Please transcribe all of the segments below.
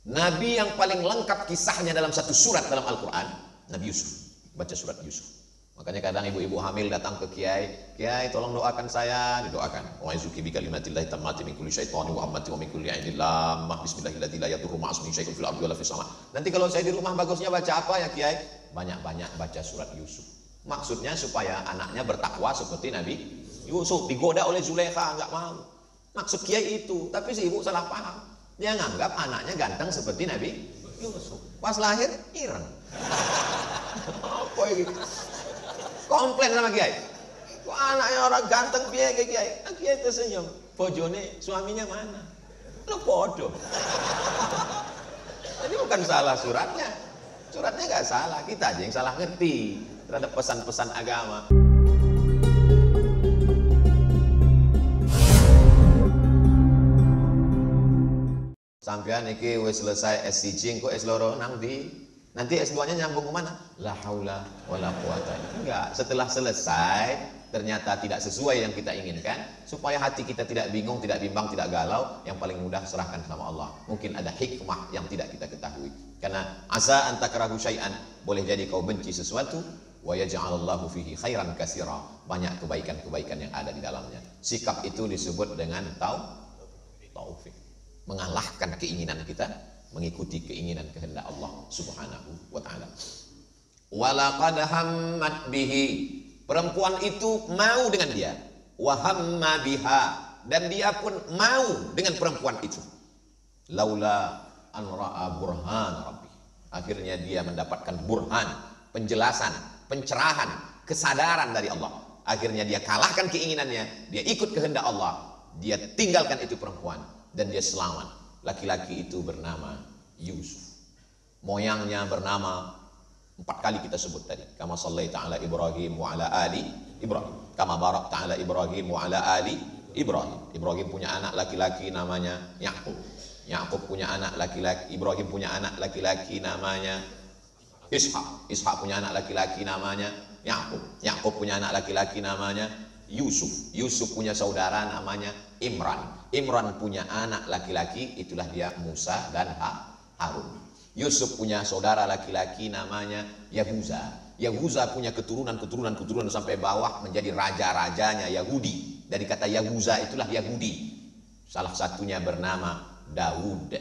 Nabi yang paling lengkap kisahnya dalam satu surat dalam Al-Quran, Nabi Yusuf. Baca surat Yusuf. Makanya kadang ibu-ibu hamil datang ke kiai, kiai tolong doakan saya, didoakan. Wa izuki bi kalimatillahi tammati min kulli syaitani wa hammati wa min kulli ainin lamah bismillahirrahmanirrahim la yadurru ma'asmi syai'un fil ardi wala fis sama. Nanti kalau saya di rumah bagusnya baca apa ya kiai? Banyak-banyak baca surat Yusuf. Maksudnya supaya anaknya bertakwa seperti Nabi Yusuf. Digoda oleh Zulaikha, enggak mau. Maksud kiai itu, tapi si ibu salah paham. Dia nganggap anaknya ganteng seperti Nabi Yusuf. Pas lahir, ireng. Apa ini? Komplain sama kiai. Kok anaknya orang ganteng piye kiai? Kiai tersenyum. Bojone suaminya mana? Lu bodoh. Jadi bukan salah suratnya. Suratnya nggak salah, kita aja yang salah ngerti terhadap pesan-pesan agama. Sampean iki wis selesai S1 kok S2 nang ndi? Nanti S2-nya nyambung ke mana? La haula wala quwata. Enggak, setelah selesai ternyata tidak sesuai yang kita inginkan, supaya hati kita tidak bingung, tidak bimbang, tidak galau, yang paling mudah serahkan sama Allah. Mungkin ada hikmah yang tidak kita ketahui. Karena asa antakrahu syai'an, boleh jadi kau benci sesuatu, wa yaj'alallahu fihi khairan katsira. Banyak kebaikan-kebaikan yang ada di dalamnya. Sikap itu disebut dengan taufik. Mengalahkan keinginan kita, mengikuti keinginan kehendak Allah Subhanahu wa ta'ala. Walaqad hammat bihi, perempuan itu mau dengan dia, wa hamma biha, dan dia pun mau dengan perempuan itu. Laula an ra'a burhan rabbi, akhirnya dia mendapatkan burhan, penjelasan, pencerahan, kesadaran dari Allah. Akhirnya dia kalahkan keinginannya, dia ikut kehendak Allah, dia tinggalkan itu perempuan, dan dia selamat. Laki-laki itu bernama Yusuf. Moyangnya bernama 4 kali kita sebut tadi. Kama sallaita ala Ibrahim wa ala ali Ibrahim. Kama barakta ala Ibrahim wa ala ali Ibrahim. Ibrahim punya anak laki-laki namanya Yakub. Yakub punya anak laki-laki, Ibrahim punya anak laki-laki namanya Ishak. Ishak punya anak laki-laki namanya Yakub. Yakub punya anak laki-laki namanya Yusuf. Yusuf punya saudara namanya Imran. Imran punya anak laki-laki, itulah dia Musa dan Harun. Yusuf punya saudara laki-laki namanya Yahuza. Yahuza punya keturunan sampai bawah menjadi raja-rajanya Yahudi. Dari kata Yahuza itulah Yahudi. Salah satunya bernama Daud.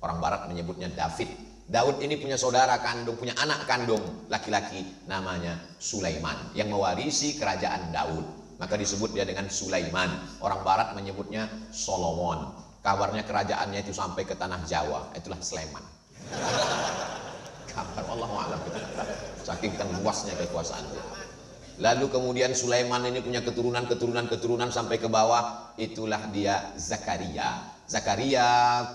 Orang barat menyebutnya David. Daud ini punya saudara kandung, punya anak kandung laki-laki namanya Sulaiman, yang mewarisi kerajaan Daud. Maka disebut dia dengan Sulaiman. Orang barat menyebutnya Solomon. Kabarnya kerajaannya itu sampai ke tanah Jawa. Itulah Sleman. Kabar Allahu a'lam. Saking kan luasnya kekuasaannya. Lalu kemudian Sulaiman ini punya keturunan sampai ke bawah. Itulah dia Zakaria. Zakaria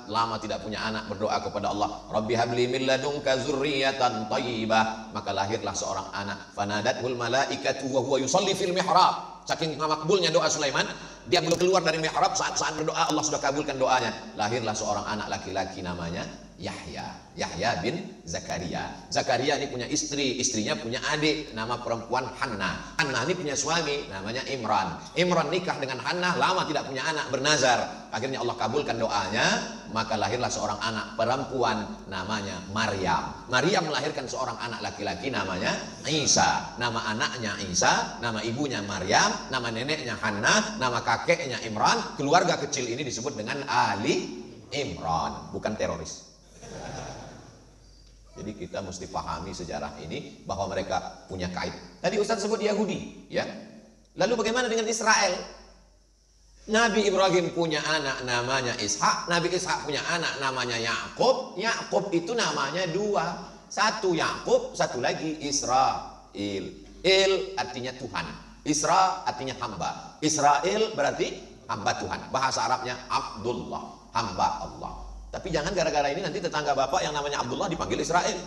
lama tidak punya anak, berdoa kepada Allah, Rabbi habli min ladunka dzurriyyatan thayyibah. Maka lahirlah seorang anak. Fanadatul malaikatu wa huwa yusalli fil mihrab. Saking makbulnya doa Sulaiman, dia belum keluar dari mihrab, saat berdoa Allah sudah kabulkan doanya. Lahirlah seorang anak laki-laki namanya Yahya bin Zakaria. Zakaria ini punya istri, istrinya punya adik, nama perempuan Hannah. Hannah ini punya suami, namanya Imran. Imran nikah dengan Hannah, lama tidak punya anak, bernazar. Akhirnya Allah kabulkan doanya, maka lahirlah seorang anak perempuan namanya Maryam. Maryam melahirkan seorang anak laki-laki namanya Isa. Nama anaknya Isa, nama ibunya Maryam, nama neneknya Hannah, nama kakeknya Imran. Keluarga kecil ini disebut dengan Ali Imran, bukan teroris. Jadi kita mesti pahami sejarah ini bahwa mereka punya kait. Tadi Ustaz sebut Yahudi, ya. Lalu bagaimana dengan Israel? Nabi Ibrahim punya anak namanya Ishak, Nabi Ishak punya anak namanya Yakub. Yakub itu namanya 2. Satu Yakub, satu lagi Israel. Il artinya Tuhan. Isra artinya hamba. Israel berarti hamba Tuhan. Bahasa Arabnya Abdullah, hamba Allah. Tapi jangan gara-gara ini nanti tetangga bapak yang namanya Abdullah dipanggil Israel.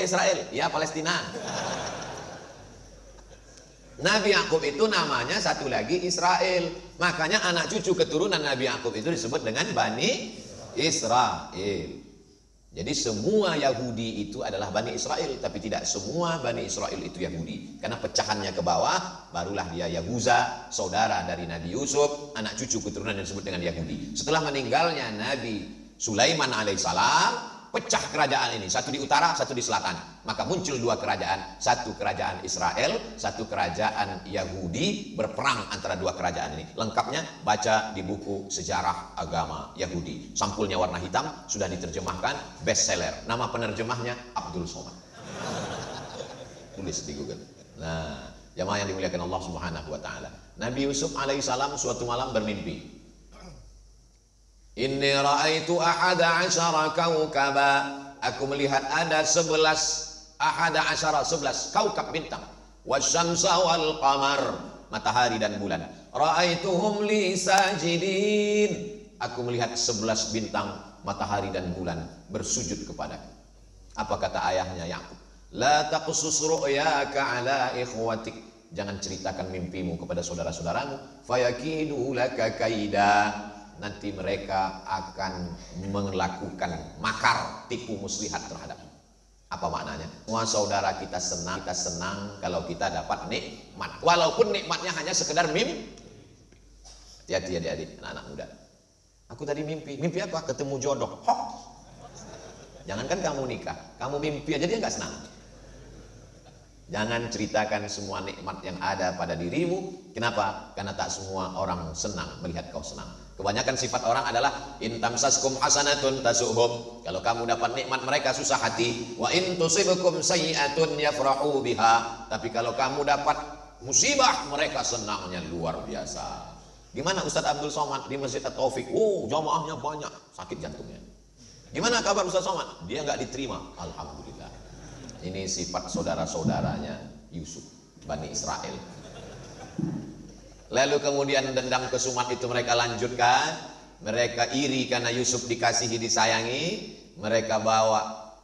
Israel, ya Palestina. Nabi Yakub itu namanya satu lagi Israel. Makanya anak cucu keturunan Nabi Yakub itu disebut dengan Bani Israel. Jadi semua Yahudi itu adalah Bani Israel, tapi tidak semua Bani Israel itu Yahudi. Karena pecahannya ke bawah, barulah dia Yahuza, saudara dari Nabi Yusuf, anak cucu keturunan yang disebut dengan Yahudi. Setelah meninggalnya Nabi Sulaiman alaihissalam pecah kerajaan ini, satu di utara, satu di selatan. Maka muncul dua kerajaan, satu kerajaan Israel, satu kerajaan Yahudi, berperang antara dua kerajaan ini. Lengkapnya baca di buku Sejarah Agama Yahudi. Sampulnya warna hitam, sudah diterjemahkan, bestseller. Nama penerjemahnya Abdul Somad. Tulis di Google. Nah, jamaah yang dimuliakan Allah Subhanahu wa taala. Nabi Yusuf alaihissalam suatu malam bermimpi. Inni ra'aitu ahada asyara kaukaba. Aku melihat ada 11 kaukab bintang. Wasyamsa wal qamar, matahari dan bulan. Ra'aituhum li sajidin. Aku melihat 11 bintang, matahari dan bulan bersujud kepadaku. Apa kata ayahnya Yakub? La taqsus ru'yaka ala ikhwatik. Jangan ceritakan mimpimu kepada saudara-saudaramu. Fayakidu laka kaida. Nanti mereka akan melakukan makar, tipu muslihat terhadapmu. Apa maknanya? Semua saudara kita senang kalau kita dapat nikmat. Walaupun nikmatnya hanya sekedar mimpi. Hati-hati adik-adik, anak-anak muda. Aku tadi mimpi apa? Ketemu jodoh. Hok. Jangankan kamu nikah, kamu mimpi aja dia nggak senang. Jangan ceritakan semua nikmat yang ada pada dirimu. Kenapa? Karena tak semua orang senang melihat kau senang. Kebanyakan sifat orang adalah intamsaskum hasanatun tasuhum. Kalau kamu dapat nikmat mereka susah hati. Wa in tusibukum sayyi'atun yafrahu biha. Tapi kalau kamu dapat musibah mereka senangnya luar biasa. Gimana Ustaz Abdul Somad di Masjid At-Taufik? Jamaahnya banyak, sakit jantungnya. Gimana kabar Ustaz Somad? Dia nggak diterima. Alhamdulillah. Ini sifat saudara-saudaranya Yusuf, Bani Israel. Lalu kemudian dendam kesumat itu mereka lanjutkan. Mereka iri karena Yusuf dikasihi, disayangi. Mereka bawa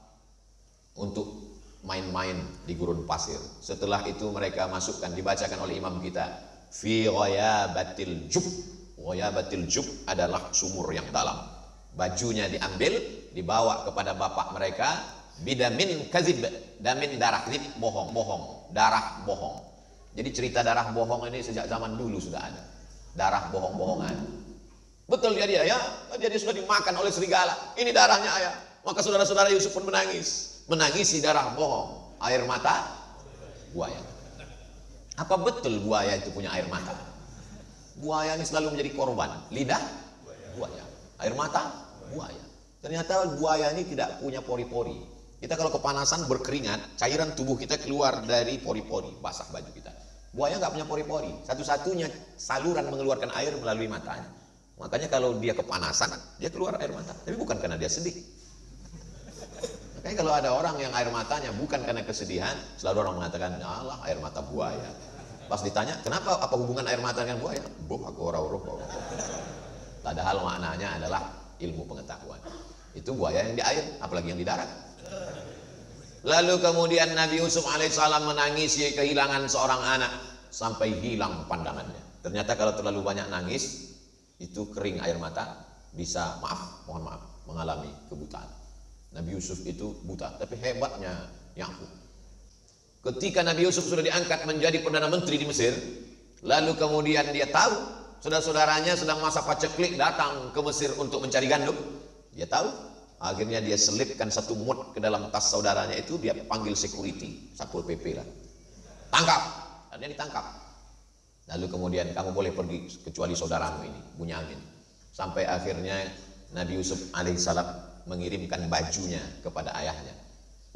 untuk main-main di gurun pasir. Setelah itu mereka masukkan, dibacakan oleh imam kita, fi ghayabatil jub. Ghayabatil jub adalah sumur yang dalam. Bajunya diambil, dibawa kepada bapak mereka. Bidamin kazib, damin darah, kazib bohong, darah bohong. Jadi cerita darah bohong ini sejak zaman dulu sudah ada. Darah bohong-bohongan. Betul dia ya, dia sudah dimakan oleh serigala. Ini darahnya ayah. Maka saudara-saudara Yusuf pun menangis, mengisi darah bohong, air mata buaya. Apa betul buaya itu punya air mata? Buaya ini selalu menjadi korban. Lidah buaya, air mata buaya. Ternyata buaya ini tidak punya pori-pori. Kita kalau kepanasan berkeringat, cairan tubuh kita keluar dari pori-pori, basah baju kita. Buaya nggak punya pori-pori. Satu-satunya saluran mengeluarkan air melalui matanya. Makanya kalau dia kepanasan, dia keluar air mata. Tapi bukan karena dia sedih. Makanya kalau ada orang yang air matanya bukan karena kesedihan, selalu orang mengatakan, alah air mata buaya. Pas ditanya, kenapa? Apa hubungan air mata dengan buaya? Aku ora-ora. Padahal maknanya adalah ilmu pengetahuan. Itu buaya yang di air, apalagi yang di darat. Lalu kemudian Nabi Yusuf alaihissalam menangisi kehilangan seorang anak sampai hilang pandangannya. Ternyata kalau terlalu banyak nangis itu kering air mata, bisa mohon maaf mengalami kebutaan. Nabi Yusuf itu buta, tapi hebatnya Yakub. Ketika Nabi Yusuf sudah diangkat menjadi perdana menteri di Mesir, lalu kemudian dia tahu saudara-saudaranya sedang masa paceklik datang ke Mesir untuk mencari gandum. Dia tahu. Akhirnya dia selipkan satu mut ke dalam tas saudaranya itu, dia panggil security, Satpol PP lah. Tangkap, dan dia ditangkap. Lalu kemudian kamu boleh pergi kecuali saudaramu ini, Bunyamin. Sampai akhirnya Nabi Yusuf alaihissalam mengirimkan bajunya kepada ayahnya.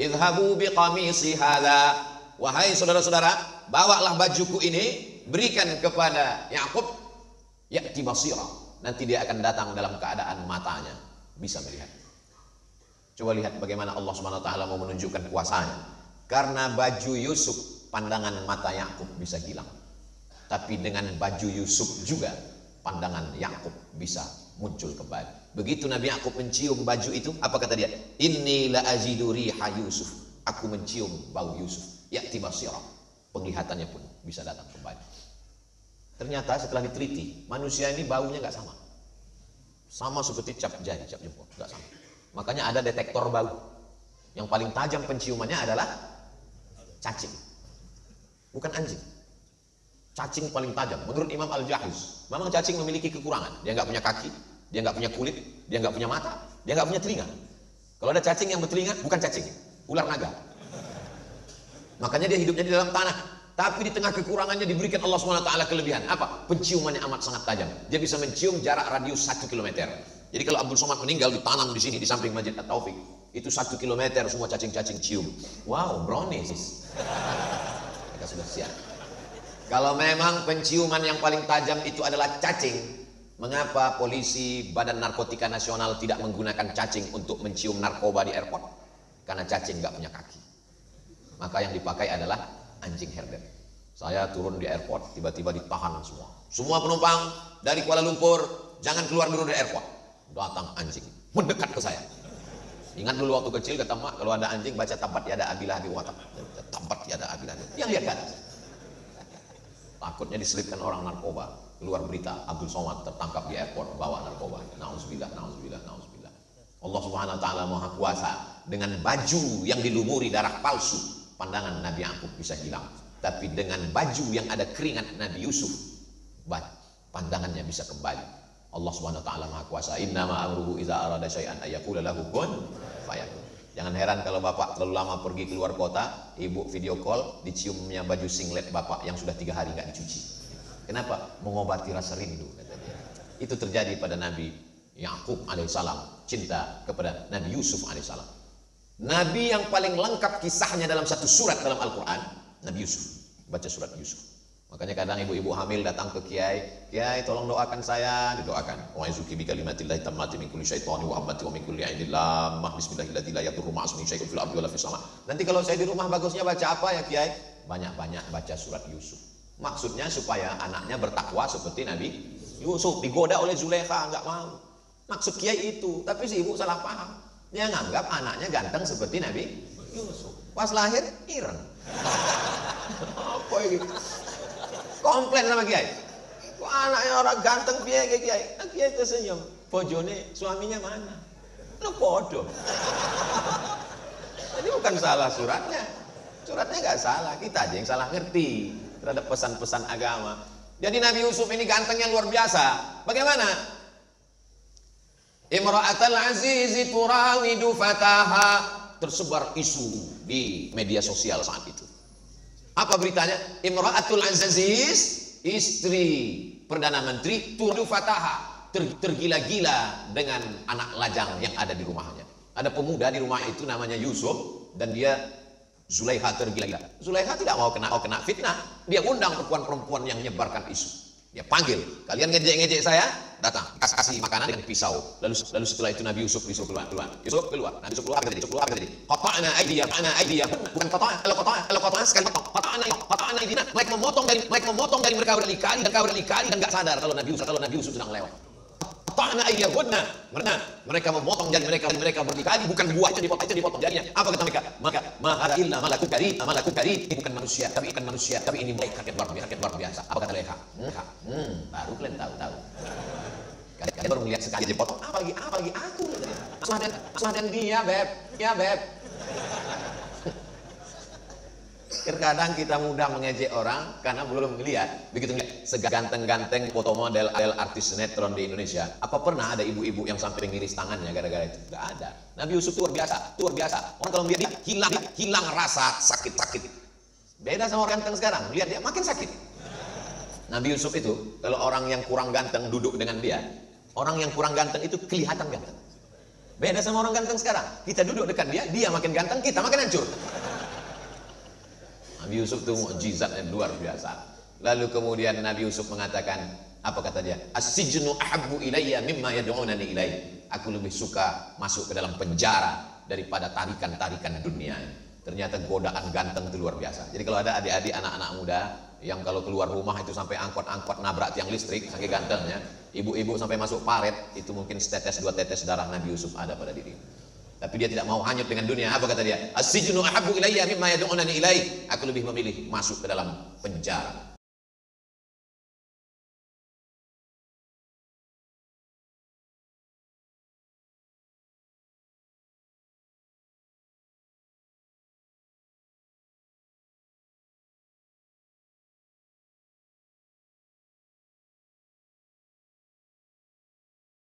Idhabu biqamisi hadha. Wahai saudara-saudara, bawalah bajuku ini, berikan kepada Yakub. Ya'ti basira. Nanti dia akan datang dalam keadaan matanya bisa melihat. Coba lihat bagaimana Allah Subhanahu wa taala mau menunjukkan kuasanya. Karena baju Yusuf, pandangan mata Yakub bisa hilang. Tapi dengan baju Yusuf juga pandangan Yakub bisa muncul kembali. Begitu Nabi Yakub mencium baju itu, apa kata dia? Inni la ajidu riha Yusuf. Aku mencium bau Yusuf. Ya'ti basira. Penglihatannya pun bisa datang kembali. Ternyata setelah diteliti, manusia ini baunya nggak sama. Sama seperti cap jari, cap jempol, nggak sama. Makanya ada detektor bau. Yang paling tajam penciumannya adalah cacing, bukan anjing. Cacing paling tajam. Menurut Imam Al-Jahiz, memang cacing memiliki kekurangan. Dia nggak punya kaki, dia nggak punya kulit, dia nggak punya mata, Dia nggak punya telinga. Kalau ada cacing yang bertelinga, bukan cacing, ular naga. Makanya dia hidupnya di dalam tanah. Tapi di tengah kekurangannya diberikan Allah SWT kelebihan. Apa? Penciumannya amat sangat tajam. Dia bisa mencium jarak radius 1 km. Jadi kalau Abdul Somad meninggal, ditanam di sini, di samping Masjid At-Taufik. Itu 1 km semua cacing-cacing cium. Wow, brownies. Mereka sudah siap. Kalau memang penciuman yang paling tajam itu adalah cacing, mengapa polisi Badan Narkotika Nasional tidak menggunakan cacing untuk mencium narkoba di airport? Karena cacing nggak punya kaki. Maka yang dipakai adalah anjing herder. Saya turun di airport, tiba-tiba ditahan semua. Semua penumpang dari Kuala Lumpur, jangan keluar dulu dari airport. Datang anjing, mendekat ke saya. Ingat dulu waktu kecil kata mak, kalau ada anjing baca tabat yada abilah di watak. Tabat yada abilah. Yang lihat kan? Takutnya diselipkan orang narkoba. Keluar berita, Abdul Somad tertangkap di airport bawa narkoba. Nauzubillah, nauzubillah, nauzubillah. Allah Subhanahu wa taala Maha Kuasa. Dengan baju yang dilumuri darah palsu, pandangan Nabi Yakub bisa hilang. Tapi dengan baju yang ada keringat Nabi Yusuf, pandangannya bisa kembali. Allah Subhanahu wa taala Maha Kuasa. Innama amruhu idza arada syai'an ayyaqula lahu kun fayakun. Jangan heran kalau bapak terlalu lama pergi keluar kota, ibu video call, diciumnya baju singlet bapak yang sudah 3 hari nggak dicuci. Kenapa? Mengobati rasa rindu, kata dia. Itu terjadi pada Nabi Yakub alaihissalam, cinta kepada Nabi Yusuf alaihissalam. Nabi yang paling lengkap kisahnya dalam satu surat dalam Al-Quran, Nabi Yusuf. Baca surat Yusuf. Makanya kadang ibu-ibu hamil datang ke kiai, kiai tolong doakan saya, didoakan. Wa yazuki bi kalimatillahi tammati min kulli syaitani wa ammati wa min kulli ainin lamah bismillahirrahmanirrahim la yadurru ma'asmihi syai'un fil ardi wala fis sama. Nanti kalau saya di rumah bagusnya baca apa ya kiai? Banyak-banyak baca surat Yusuf. Maksudnya supaya anaknya bertakwa seperti Nabi Yusuf. Digoda oleh Zulaikha, enggak mau. Maksud kiai itu, tapi si ibu salah paham. Dia nganggap anaknya ganteng seperti Nabi Yusuf. Pas lahir ireng. Apa ini? Komplain sama kiai. Kok anaknya orang ganteng piye kiai? Nah, kiai tersenyum. Bojone suaminya mana? Lu bodoh. Jadi bukan salah suratnya. Suratnya nggak salah, kita aja yang salah ngerti terhadap pesan-pesan agama. Jadi Nabi Yusuf ini gantengnya luar biasa. Bagaimana? Imra'atul azizi turawidu fataha. Tersebar isu di media sosial saat itu. Apa beritanya? Imra'atul aziz, istri Perdana Menteri, turawidu fataha, tergila-gila dengan anak lajang yang ada di rumahnya. Ada pemuda di rumah itu namanya Yusuf, dan dia Zulaikha tergila-gila. Zulaikha tidak mau kena fitnah. Dia undang perempuan-perempuan yang menyebarkan isu. Dia panggil, kalian ngejek-ngejek saya, datang, kasih makanan dengan pisau. Lalu setelah itu Nabi Yusuf disuruh keluar. Yusuf keluar. Nabi Yusuf keluar jadi. Qata'na aydiyahum. Bukan qata'a, kalau qata'a sekali potong. Qata'na aydina. Mereka memotong dari mereka berkali-kali dan enggak sadar kalau Nabi Yusuf sedang lewat. Qata'na aydiyahunna. Mereka memotong jari mereka berkali-kali, bukan buah itu dipotong jarinya. Apa kata mereka? Maka ma hada illa malakun karim. Ini bukan manusia, tapi ini malaikat yang luar biasa. Apa kata mereka? Baru kalian tahu. Kalian baru melihat sekali dipotong. Apalagi aku. Masalah dia, beb. Terkadang kita mudah mengejek orang karena belum melihat. Begitu melihat seganteng-ganteng foto model artis sinetron di Indonesia, apa pernah ada ibu-ibu yang sampai ngiris tangannya gara-gara itu? Gak ada. Nabi Yusuf itu luar biasa. Orang kalau melihat dia hilang rasa sakit. Beda sama orang ganteng sekarang, lihat dia makin sakit. Nabi Yusuf itu, kalau orang yang kurang ganteng duduk dengan dia, orang yang kurang ganteng itu kelihatan ganteng. Beda sama orang ganteng sekarang, kita duduk dekat dia makin ganteng, kita makin hancur. Nabi Yusuf itu mukjizatnya luar biasa. Lalu kemudian Nabi Yusuf mengatakan, apa kata dia? As-sijnu ahabbu ilayya mimma yad'unani ilaihi. Aku lebih suka masuk ke dalam penjara daripada tarikan-tarikan dunia. Ternyata godaan ganteng itu luar biasa. Jadi kalau ada adik-adik anak-anak muda yang kalau keluar rumah itu sampai angkot-angkot nabrak tiang listrik saking gantengnya, ibu-ibu sampai masuk paret, itu mungkin setetes 2 tetes darah Nabi Yusuf ada pada diri. Tapi dia tidak mau hanyut dengan dunia. Apa kata dia? As-sijnu ahabbu ilayya mimma yad'unani ilaihi. Aku lebih memilih masuk ke dalam penjara